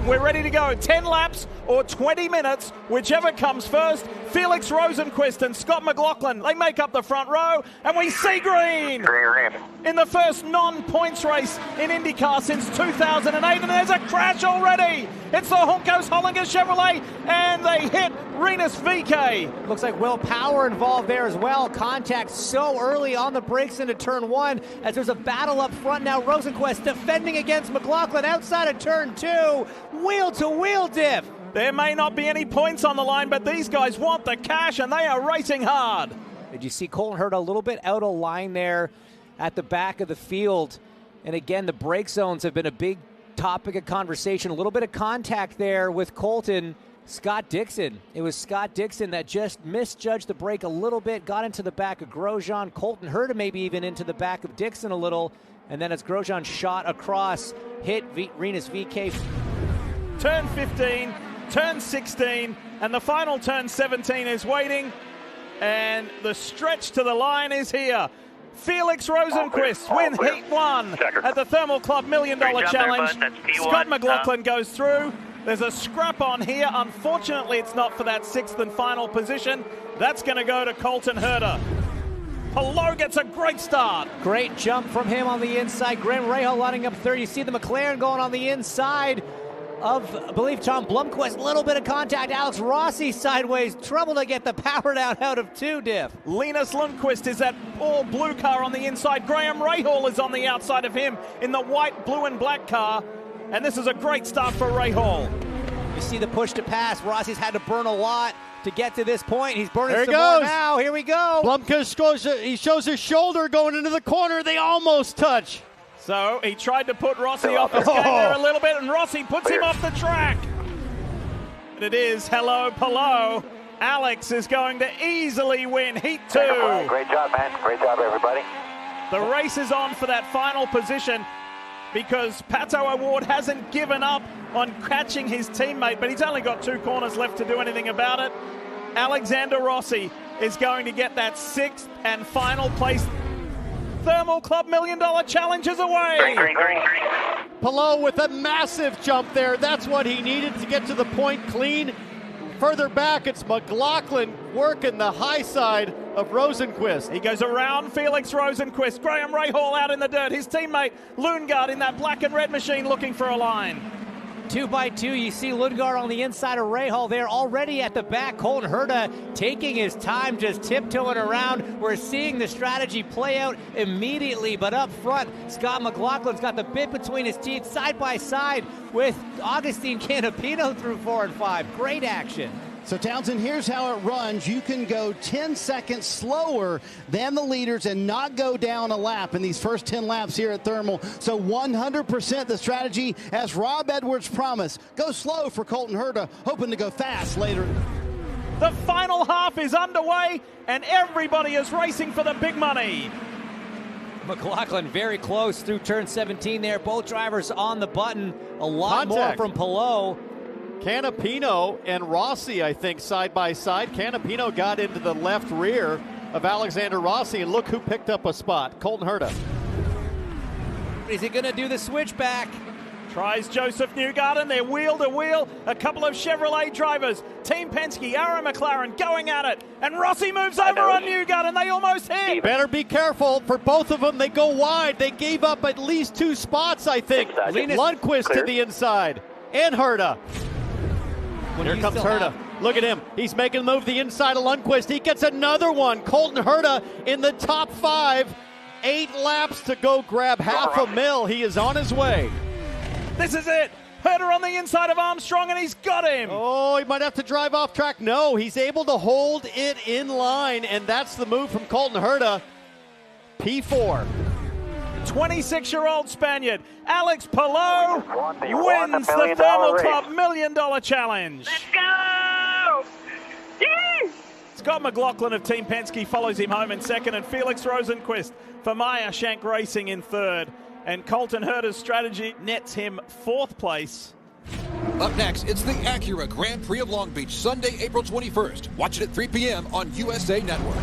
We're ready to go. 10 laps or 20 minutes, whichever comes first. Felix Rosenqvist and Scott McLaughlin, they make up the front row, and we see green in the first non-points race in INDYCAR since 2008, and there's a crash already. It's the Juncos Hollinger Chevrolet, and they hit Rinus VK. Looks like Will Power involved there as well. Contact so early on the brakes into turn one as there's a battle up front now. Rosenqvist defending against McLaughlin outside of turn two. Wheel-to-wheel diff. There may not be any points on the line, but these guys want the cash, and they are racing hard. Did you see Colton Herta a little bit out of line there at the back of the field? And again, the brake zones have been a big topic of conversation. A little bit of contact there with Colton. Scott Dixon. It was Scott Dixon that just misjudged the brake a little bit, got into the back of Grosjean. Colton Herta maybe even into the back of Dixon a little. And then as Grosjean shot across, hit Rinus VK. Turn 15, turn 16, and the final turn 17 is waiting. And the stretch to the line is here. Felix Rosenqvist wins Heat 1 at the THERMALCLUB $1 Million Challenge. Scott McLaughlin goes through. There's a scrap on here. Unfortunately, it's not for that 6th and final position. That's going to go to Colton Herta. Palou gets a great start. Great jump from him on the inside. Graham Rahal lining up third. You see the McLaren going on the inside of, I believe, Tom Blomqvist. A little bit of contact. Alex Rossi sideways. Trouble to get the power down out of two diff. Linus Lundqvist is that all blue car on the inside. Graham Rahal is on the outside of him in the white, blue, and black car. And this is a great start for Rahal. You see the push to pass. Rossi's had to burn a lot to get to this point. He's burning some more now. Here we go. Blomqvist he shows his shoulder going into the corner. They almost touch. So he tried to put Rossi off his game there a little bit, and Rossi puts him off the track. And it is hello, Palou. Alex is going to easily win Heat 2. Great job, man. Great job, everybody. The race is on for that final position because Pato Award hasn't given up on catching his teammate, but he's only got 2 corners left to do anything about it. Alexander Rossi is going to get that 6th and final place. THERMALCLUB $1 Million Challenge is away. Palou with a massive jump there. That's what he needed to get to the point clean. Further back, it's McLaughlin working the high side of Rosenqvist. He goes around Felix Rosenqvist. Graham Rahal out in the dirt. His teammate Lundgaard in that black and red machine looking for a line. 2 by 2, you see Lundgaard on the inside of Rahal there already at the back. Colton Herta taking his time, just tiptoeing around. We're seeing the strategy play out immediately, but up front, Scott McLaughlin's got the bit between his teeth side by side with Augustine Canapino through 4 and 5. Great action. So Townsend, here's how it runs. You can go 10 seconds slower than the leaders and not go down a lap in these first 10 laps here at Thermal. So 100% the strategy, as Rob Edwards promised. Go slow for Colton Herta, hoping to go fast later. The final half is underway, and everybody is racing for the big money. McLaughlin very close through turn 17 there. Both drivers on the button. A lot more from Palou. Canapino and Rossi, I think, side by side. Canapino got into the left rear of Alexander Rossi, and look who picked up a spot. Colton Herta. Is he going to do the switchback? Tries Joseph Newgarden. They're wheel to wheel. A couple of Chevrolet drivers. Team Penske, Arrow McLaren going at it. And Rossi moves over on Newgarden. They almost hit. Better be careful for both of them. They go wide. They gave up at least 2 spots, I think. Lundqvist to the inside. And Herta. Here comes Herta. Look at him. He's making the move the inside of Lundqvist. He gets another one. Colton Herta in the top 5. 8 laps to go grab $500,000. He is on his way. This is it. Herta on the inside of Armstrong, and he's got him. Oh, he might have to drive off track. No, he's able to hold it in line, and that's the move from Colton Herta. P4. 26-year-old Spaniard Alex Palou wins the THERMALCLUB $1 Million Challenge. Let's go! Yee! Scott McLaughlin of Team Penske follows him home in second, and Felix Rosenqvist for Meyer Shank Racing in third. And Colton Herta's strategy nets him 4th place. Up next, it's the Acura Grand Prix of Long Beach, Sunday, April 21st. Watch it at 3 p.m. on USA Network.